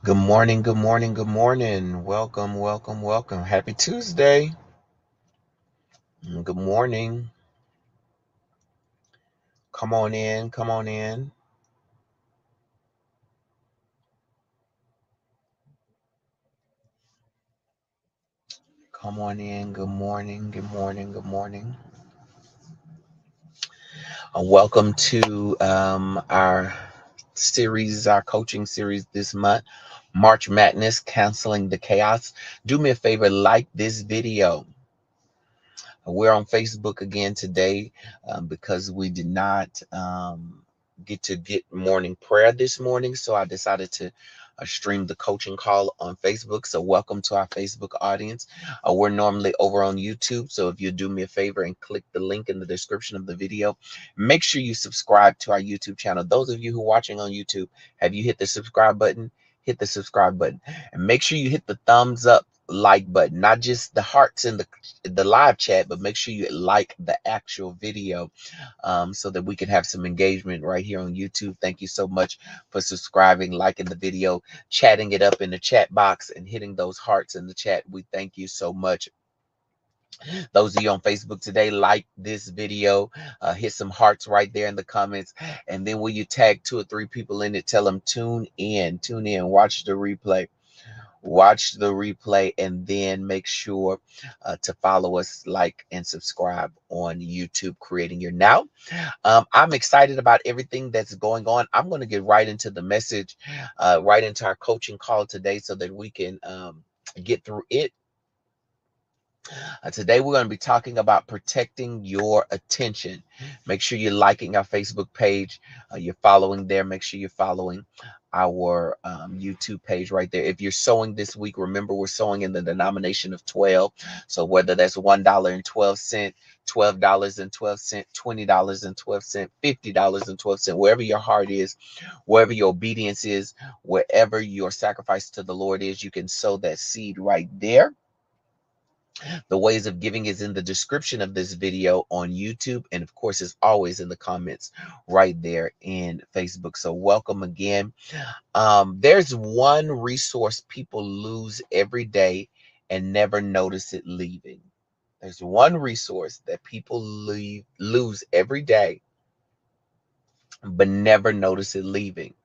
Good morning, good morning, good morning. Welcome, welcome, welcome. Happy Tuesday. Good morning. Come on in, come on in, come on in. Good morning, good morning, good morning. Welcome to our series, our coaching series this month, March Madness, Canceling the Chaos. Do me a favor, like this video. We're on Facebook again today because we did not get morning prayer this morning. So I decided to stream the coaching call on Facebook. So welcome to our Facebook audience. We're normally over on YouTube. So if you do me a favor and click the link in the description of the video, make sure you subscribe to our YouTube channel. Those of you who are watching on YouTube, have you hit the subscribe button? Hit the subscribe button and make sure you hit the thumbs up like button, not just the hearts in the live chat, but make sure you like the actual video so that we can have some engagement right here on YouTube. Thank you so much for subscribing, liking the video, chatting it up in the chat box, and hitting those hearts in the chat. We thank you so much. Those of you on Facebook today, like this video, hit some hearts right there in the comments, and then will you tag 2 or 3 people in it? Tell them tune in, watch the replay, and then make sure to follow us, like, and subscribe on YouTube, Creating Your Now. I'm excited about everything that's going on. I'm going to get right into the message, right into our coaching call today so that we can get through it. Today, we're going to be talking about protecting your attention. Make sure you're liking our Facebook page. You're following there. Make sure you're following our YouTube page right there. If you're sewing this week, remember we're sewing in the denomination of 12. So whether that's $1.12, $12.12, $20.12, $50.12, wherever your heart is, wherever your obedience is, wherever your sacrifice to the Lord is, you can sow that seed right there. The ways of giving is in the description of this video on YouTube. And of course, it's always in the comments right there in Facebook. So welcome again. There's one resource people lose every day and never notice it leaving. There's one resource that people lose every day, but never notice it leaving.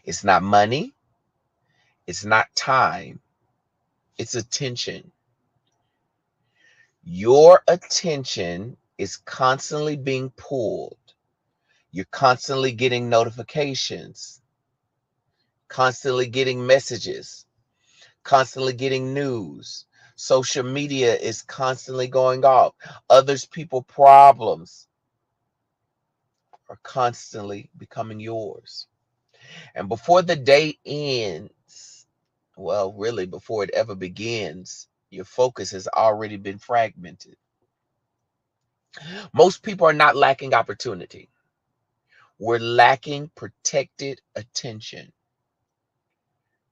It's not money. It's not time. It's attention. Your attention is constantly being pulled. You're constantly getting notifications, constantly getting messages, constantly getting news. Social media is constantly going off. Others people problems are constantly becoming yours. And before the day ends, well, really before it ever begins, your focus has already been fragmented. Most people are not lacking opportunity. We're lacking protected attention,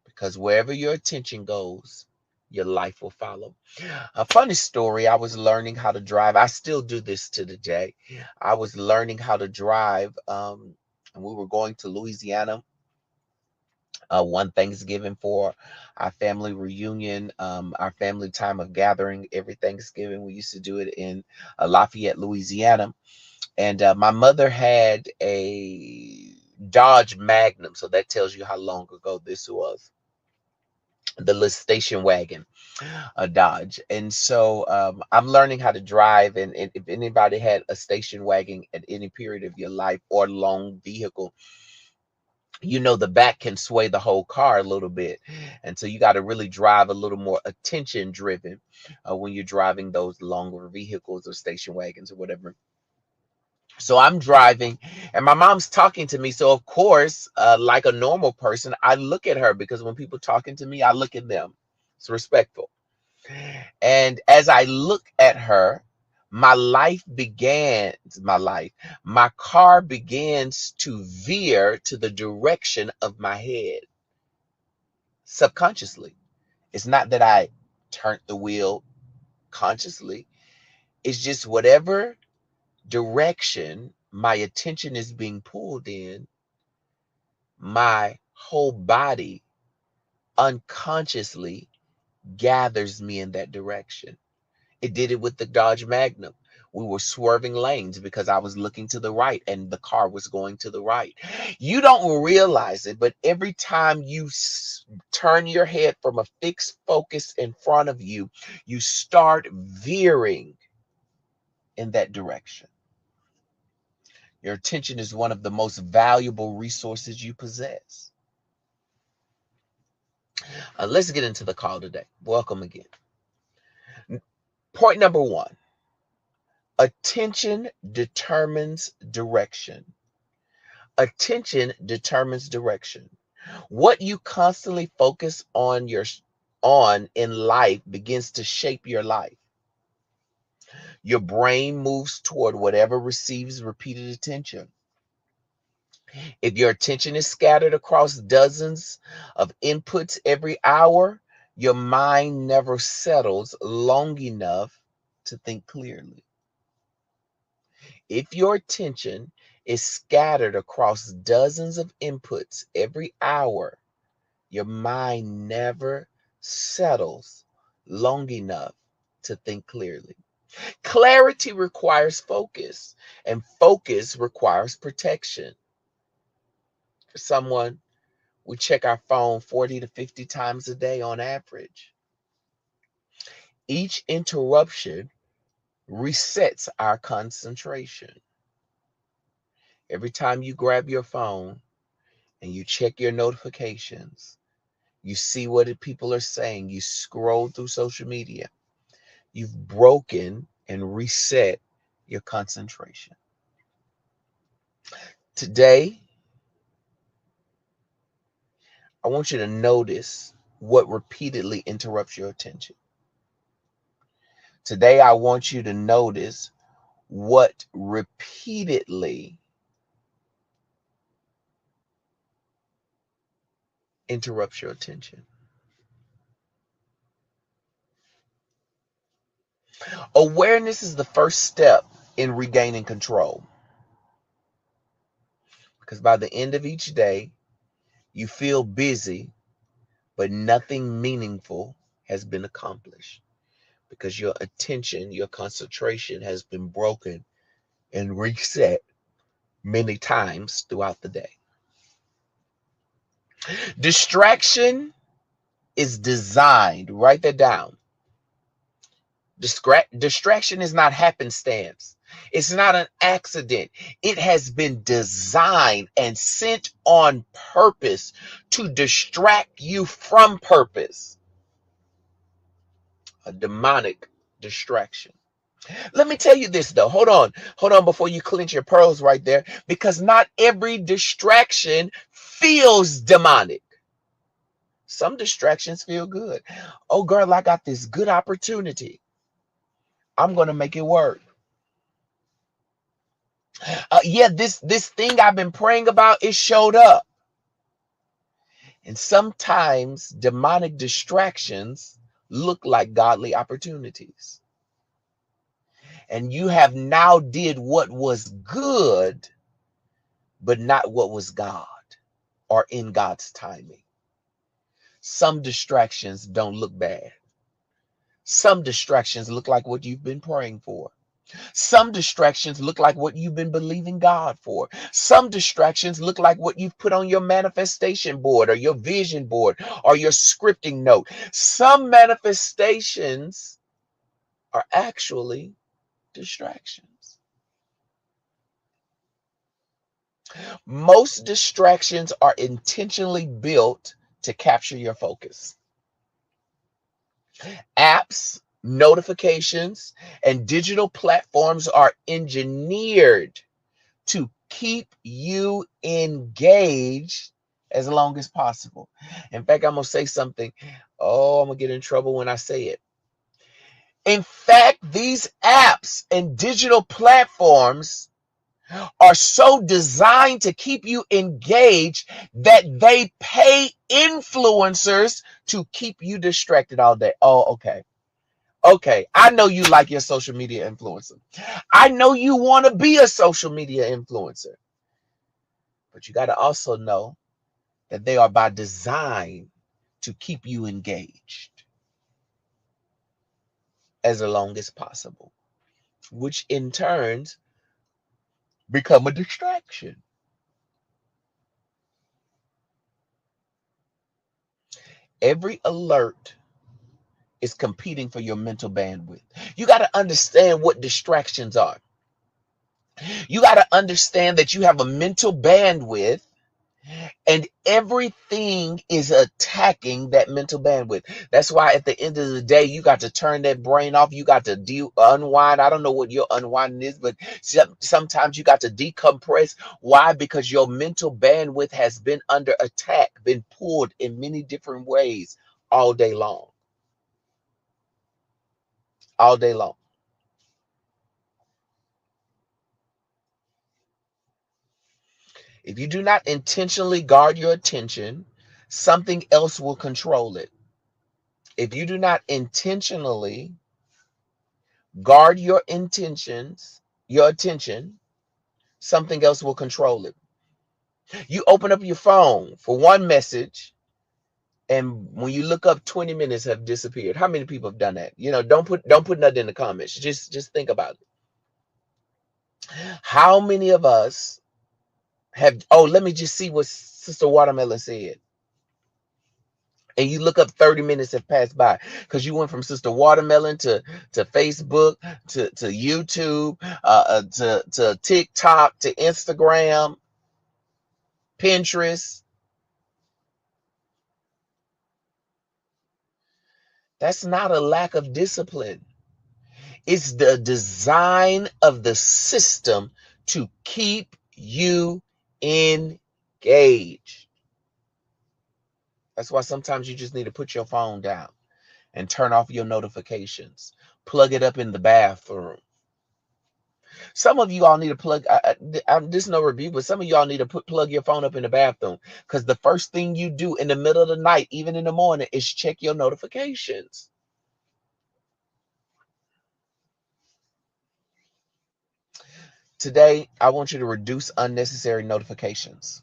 because wherever your attention goes, your life will follow. A funny story, I was learning how to drive. I still do this to the day. I was learning how to drive, and we were going to Louisiana one Thanksgiving for our family reunion, our family time of gathering every Thanksgiving. We used to do it in Lafayette, Louisiana. And my mother had a Dodge Magnum, so that tells you how long ago this was. The little station wagon, a Dodge. And so I'm learning how to drive. And if anybody had a station wagon at any period of your life or long vehicle, you know the back can sway the whole car a little bit. And so you got to really drive a little more attention driven when you're driving those longer vehicles or station wagons or whatever. So I'm driving and my mom's talking to me. So of course, like a normal person, I look at her, because when people talking to me, I look at them. It's respectful. And as I look at her, my car begins to veer to the direction of my head subconsciously. It's not that I turned the wheel consciously. It's just whatever direction my attention is being pulled in, my whole body unconsciously gathers me in that direction. It did it with the Dodge Magnum. We were swerving lanes because I was looking to the right and the car was going to the right. You don't realize it, but every time you turn your head from a fixed focus in front of you, you start veering in that direction. Your attention is one of the most valuable resources you possess. Let's get into the call today. Welcome again. Point number one. Attention determines direction. Attention determines direction. What you constantly focus on in life begins to shape your life. Your brain moves toward whatever receives repeated attention. If your attention is scattered across dozens of inputs every hour, your mind never settles long enough to think clearly. If your attention is scattered across dozens of inputs every hour, your mind never settles long enough to think clearly. Clarity requires focus, and focus requires protection. For someone, we check our phone 40 to 50 times a day on average. Each interruption resets our concentration. Every time you grab your phone and you check your notifications, you see what people are saying, you scroll through social media, you've broken and reset your concentration. Today, I want you to notice what repeatedly interrupts your attention. Today, I want you to notice what repeatedly interrupts your attention. Awareness is the first step in regaining control. Because by the end of each day, you feel busy, but nothing meaningful has been accomplished. Because your attention, your concentration has been broken and reset many times throughout the day. Distraction is designed, write that down. Distraction is not happenstance. It's not an accident. It has been designed and sent on purpose to distract you from purpose. A demonic distraction. Let me tell you this though. Hold on before you clench your pearls right there, because not every distraction feels demonic. Some distractions feel good. Oh girl, I got this good opportunity. I'm going to make it work. Yeah, this thing I've been praying about, it showed up. And sometimes demonic distractions look like godly opportunities. And you have now did what was good, but not what was God or in God's timing. Some distractions don't look bad. Some distractions look like what you've been praying for. Some distractions look like what you've been believing God for. Some distractions look like what you've put on your manifestation board or your vision board or your scripting note. Some manifestations are actually distractions. Most distractions are intentionally built to capture your focus. Apps, notifications, and digital platforms are engineered to keep you engaged as long as possible. In fact, I'm going to say something. Oh, I'm going to get in trouble when I say it. In fact, these apps and digital platforms are so designed to keep you engaged that they pay influencers to keep you distracted all day. Oh, okay. Okay, I know you like your social media influencer. I know you want to be a social media influencer. But you got to also know that they are by design to keep you engaged as long as possible, which in turn become a distraction. Every alert is competing for your mental bandwidth. You got to understand what distractions are. You got to understand that you have a mental bandwidth and everything is attacking that mental bandwidth. That's why at the end of the day, you got to turn that brain off. You got to unwind. I don't know what your unwinding is, but sometimes you got to decompress. Why? Because your mental bandwidth has been under attack, been pulled in many different ways all day long. All day long. If you do not intentionally guard your attention, something else will control it. If you do not intentionally guard your attention, something else will control it. You open up your phone for one message, and when you look up, 20 minutes have disappeared. How many people have done that? Don't put nothing in the comments. Just think about it. How many of us have, oh, let me just see what Sister Watermelon said. And you look up, 30 minutes have passed by because you went from Sister Watermelon to Facebook to YouTube to TikTok to Instagram, Pinterest. That's not a lack of discipline. It's the design of the system to keep you engaged. That's why sometimes you just need to put your phone down and turn off your notifications. Plug it up in the bathroom. Some of you all need to plug. This is no review, but some of y'all need to plug your phone up in the bathroom because the first thing you do in the middle of the night, even in the morning, is check your notifications. Today, I want you to reduce unnecessary notifications.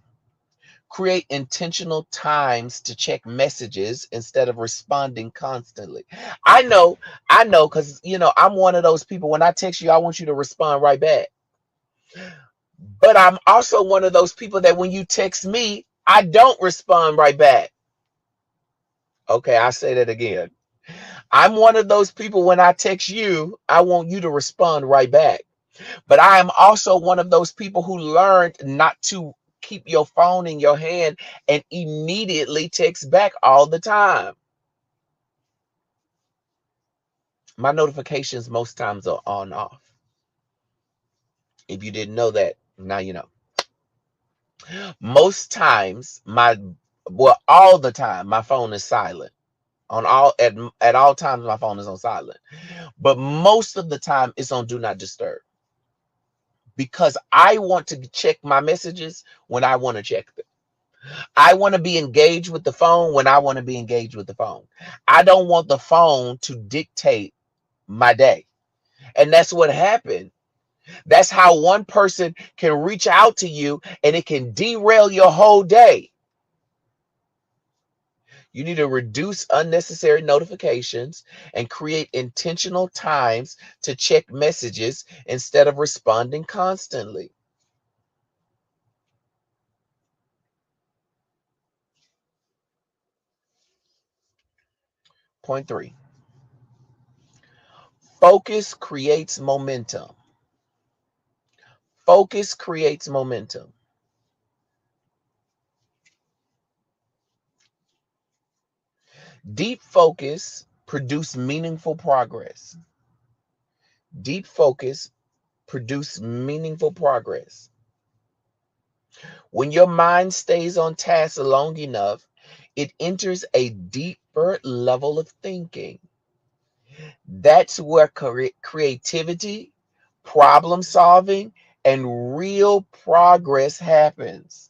Create intentional times to check messages instead of responding constantly. I know, because I'm one of those people. When I text you, I want you to respond right back. But I'm also one of those people that when you text me, I don't respond right back. Okay, I say that again. I'm one of those people when I text you, I want you to respond right back. But I am also one of those people who learned not to keep your phone in your hand and immediately text back all the time. My notifications most times are on off. If you didn't know that, now you know. Most times all the time my phone is silent. At all times my phone is on silent. But most of the time it's on do not disturb. Because I want to check my messages when I want to check them. I want to be engaged with the phone when I want to be engaged with the phone. I don't want the phone to dictate my day. And that's what happened. That's how one person can reach out to you and it can derail your whole day. You need to reduce unnecessary notifications and create intentional times to check messages instead of responding constantly. Point 3. Focus creates momentum. Focus creates momentum. Deep focus produces meaningful progress. Deep focus produces meaningful progress. When your mind stays on task long enough, it enters a deeper level of thinking. That's where creativity, problem solving, and real progress happens.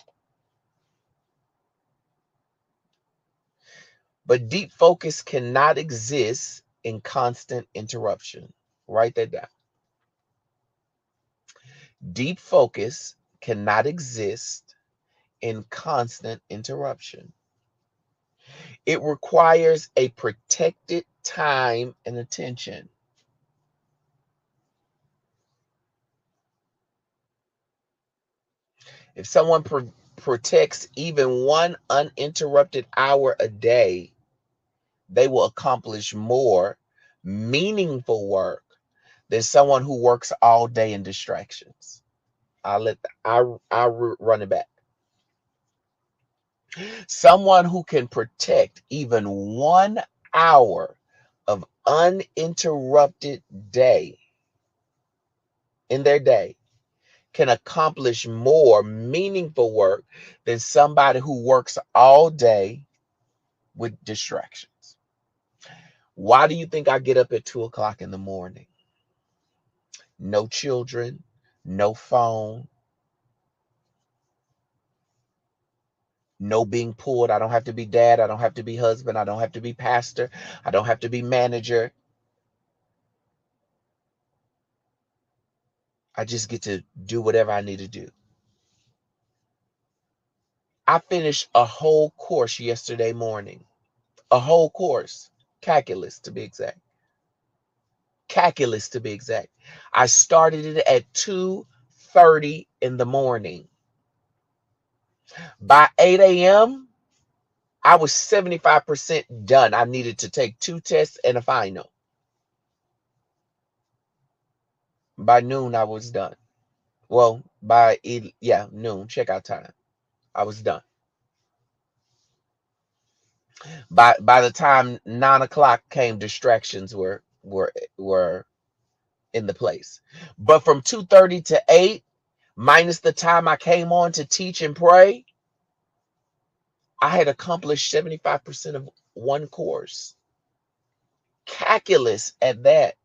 But deep focus cannot exist in constant interruption. Write that down. Deep focus cannot exist in constant interruption. It requires a protected time and attention. If someone protects even one uninterrupted hour a day, they will accomplish more meaningful work than someone who works all day in distractions. I'll run it back. Someone who can protect even 1 hour of uninterrupted day in their day can accomplish more meaningful work than somebody who works all day with distractions. Why do you think I get up at 2 o'clock in the morning? No children, no phone, no being pulled. I don't have to be dad. I don't have to be husband. I don't have to be pastor. I don't have to be manager. I just get to do whatever I need to do. I finished a whole course yesterday morning. A whole course. Calculus to be exact. Calculus to be exact. I started it at 2:30 in the morning. By 8 a.m., I was 75% done. I needed to take 2 tests and a final. By noon, I was done. Well, by noon, checkout time, I was done. By the time 9 o'clock came, distractions were in the place. But from 2:30 to 8, minus the time I came on to teach and pray, I had accomplished 75% of one course. Calculus at that.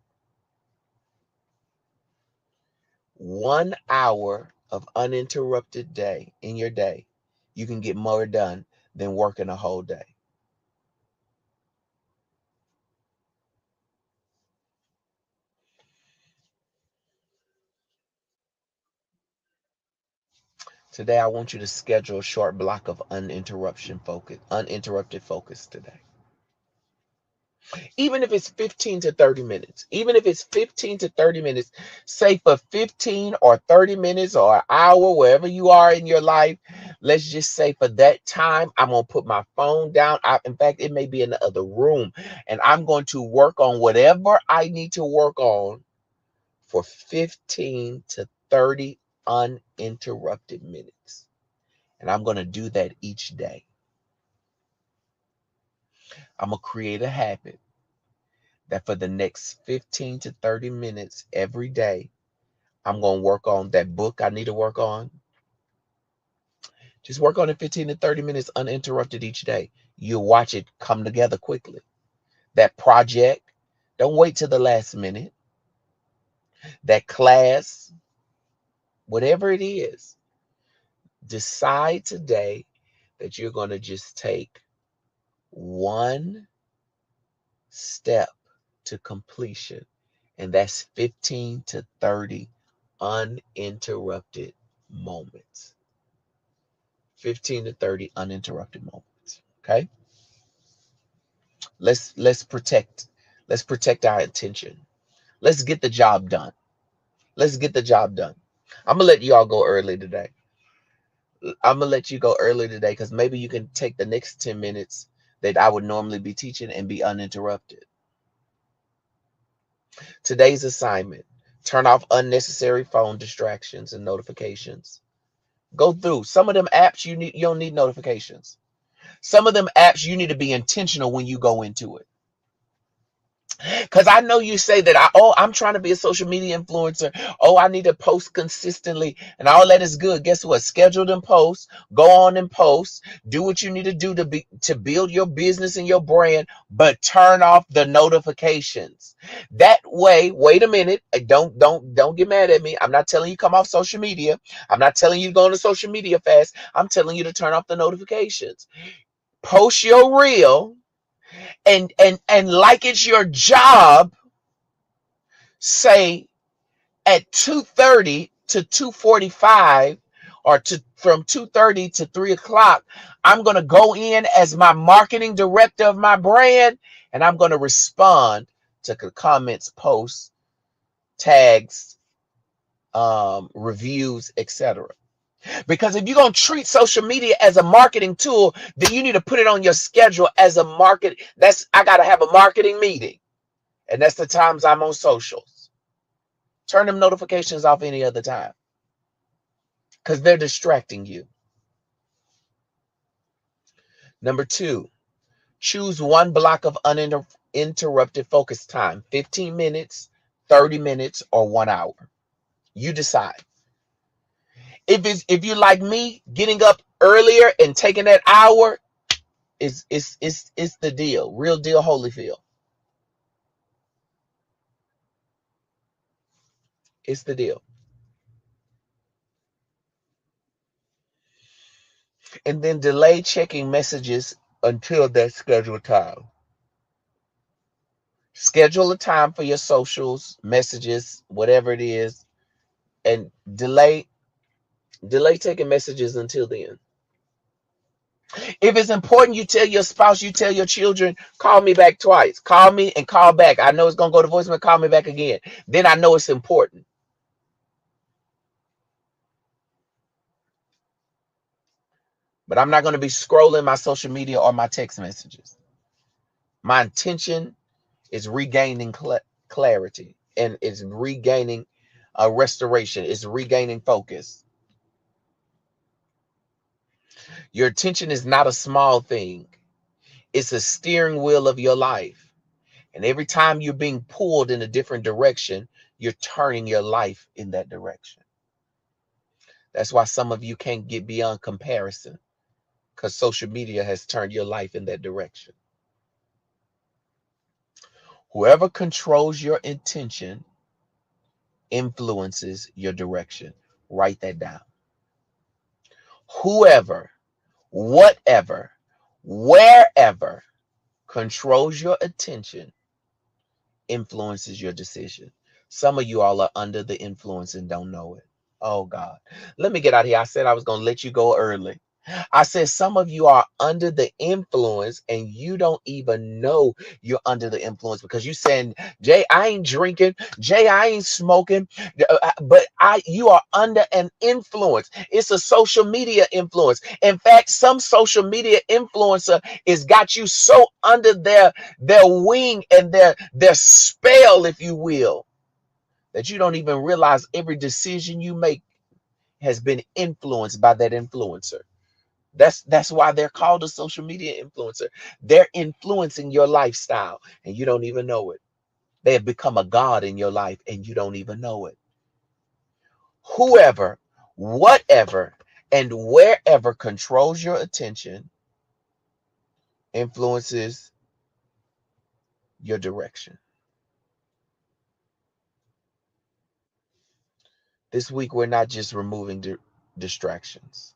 1 hour of uninterrupted day in your day, you can get more done than working a whole day. Today, I want you to schedule a short block of uninterrupted focus today. Even if it's 15 to 30 minutes, even if it's 15 to 30 minutes, say for 15 or 30 minutes or an hour, wherever you are in your life, let's just say for that time, I'm going to put my phone down. In fact, it may be in the other room, and I'm going to work on whatever I need to work on for 15 to 30 uninterrupted minutes. And I'm going to do that each day. I'm going to create a habit that for the next 15 to 30 minutes every day, I'm going to work on that book I need to work on. Just work on it 15 to 30 minutes uninterrupted each day. You'll watch it come together quickly. That project, don't wait till the last minute. That class, whatever it is, decide today that you're going to just take one step to completion, and that's 15 to 30 uninterrupted moments. 15 to 30 uninterrupted moments. Okay? Let's protect our attention. Let's get the job done. Let's get the job done. I'm gonna let you all go early today. I'm gonna let you go early today because maybe you can take the next 10 minutes that I would normally be teaching and be uninterrupted. Today's assignment: turn off unnecessary phone distractions and notifications. Go through some of them apps you don't need notifications. Some of them apps you need to be intentional when you go into it. Because I know you say that I'm trying to be a social media influencer. Oh, I need to post consistently and all that is good. Guess what? Schedule them posts, go on and post, do what you need to do to build your business and your brand, but turn off the notifications. That way, wait a minute. Don't get mad at me. I'm not telling you come off social media. I'm not telling you to go on a social media fast. I'm telling you to turn off the notifications. Post your reel and like it's your job, say at 2:30 to 2:45 or from 2:30 to 3 o'clock, I'm going to go in as my marketing director of my brand, and I'm going to respond to comments, posts, tags, reviews, etc. Because if you're going to treat social media as a marketing tool, then you need to put it on your schedule as a market. I got to have a marketing meeting. And that's the times I'm on socials. Turn them notifications off any other time, because they're distracting you. Number 2, choose one block of uninterrupted focus time, 15 minutes, 30 minutes, or 1 hour. You decide. If you like me, getting up earlier and taking that hour is the deal. Real deal, Holyfield. It's the deal. And then delay checking messages until that scheduled time. Schedule a time for your socials, messages, whatever it is, and delay taking messages until then. If it's important, you tell your spouse, you tell your children, call me back twice. Call me and call back. I know it's going to go to voicemail, call me back again. Then I know it's important. But I'm not going to be scrolling my social media or my text messages. My intention is regaining clarity, and it's regaining a restoration. It's regaining focus. Your attention is not a small thing. It's a steering wheel of your life. And every time you're being pulled in a different direction, you're turning your life in that direction. That's why some of you can't get beyond comparison, because social media has turned your life in that direction. Whoever controls your intention influences your direction. Write that down. Whoever, whatever, wherever controls your attention influences your decision. Some of you all are under the influence and don't know it. Oh God. Let me get out of here. I said I was going to let you go early. I said some of you are under the influence and you don't even know you're under the influence, because you saying, Jay, I ain't drinking. Jay, I ain't smoking. But you are under an influence. It's a social media influence. In fact, some social media influencer is got you so under their wing and their spell, if you will, that you don't even realize every decision you make has been influenced by that influencer. That's why they're called a social media influencer. They're influencing your lifestyle and you don't even know it. They have become a god in your life and you don't even know it. Whoever, whatever, and wherever controls your attention influences your direction. This week, we're not just removing distractions.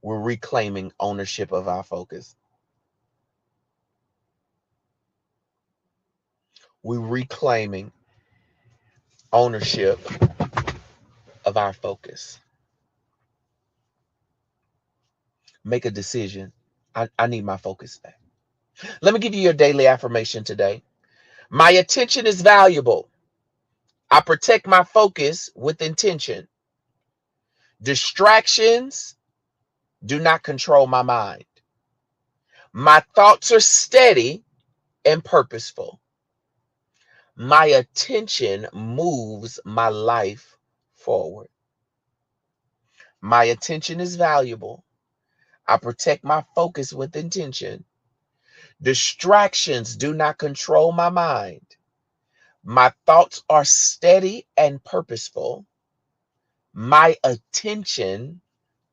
We're reclaiming ownership of our focus. We're reclaiming ownership of our focus. Make a decision. I need my focus back. Let me give you your daily affirmation today. My attention is valuable. I protect my focus with intention. Distractions do not control my mind. My thoughts are steady and purposeful. My attention moves my life forward. My attention is valuable. I protect my focus with intention. Distractions do not control my mind. My thoughts are steady and purposeful. My attention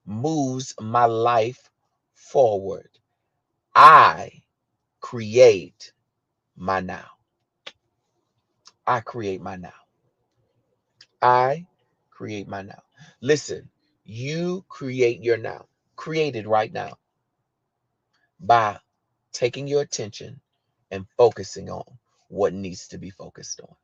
moves my life forward. I create my now. I create my now. I create my now. Listen, you create your now. Create it right now by taking your attention and focusing on what needs to be focused on.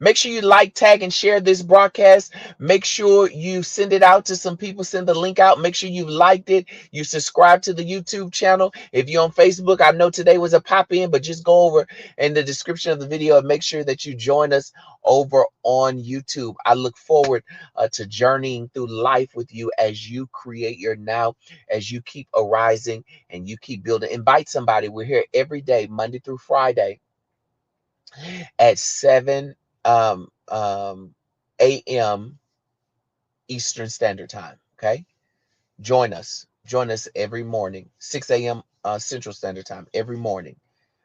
Make sure you like, tag, and share this broadcast. Make sure you send it out to some people. Send the link out. Make sure you liked it. You subscribe to the YouTube channel. If you're on Facebook, I know today was a pop in, but just go over in the description of the video and make sure that you join us over on YouTube. I look forward to journeying through life with you as you create your now, as you keep arising and you keep building. Invite somebody. We're here every day, Monday through Friday at 7 a.m. Eastern Standard Time. Okay, join us. Join us every morning, 6 a.m. Central Standard Time every morning,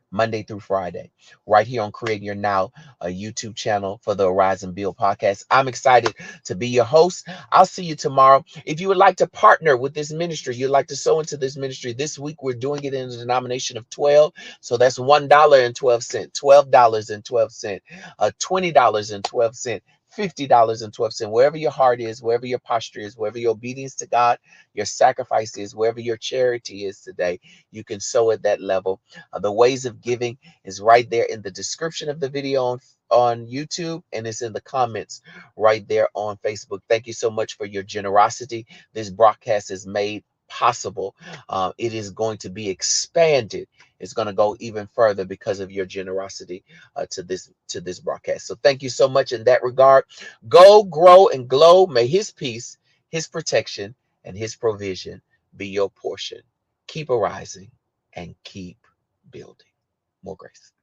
Monday through Friday, right here on Creating Your Now, a YouTube channel for the Arise and Build podcast. I'm excited to be your host. I'll see you tomorrow. If you would like to partner with this ministry, you'd like to sow into this ministry, this week we're doing it in a denomination of 12. So that's $1.12, $12.12, $20.12. $50.12, wherever your heart is, wherever your posture is, wherever your obedience to God, your sacrifice is, wherever your charity is today, you can sow at that level. The ways of giving is right there in the description of the video on YouTube, and it's in the comments right there on Facebook. Thank you so much for your generosity. This broadcast is made possible. It is going to be expanded. It's going to go even further because of your generosity to this broadcast. So thank you so much in that regard. Go, grow, and glow. May His peace, His protection, and His provision be your portion. Keep arising and keep building. More grace.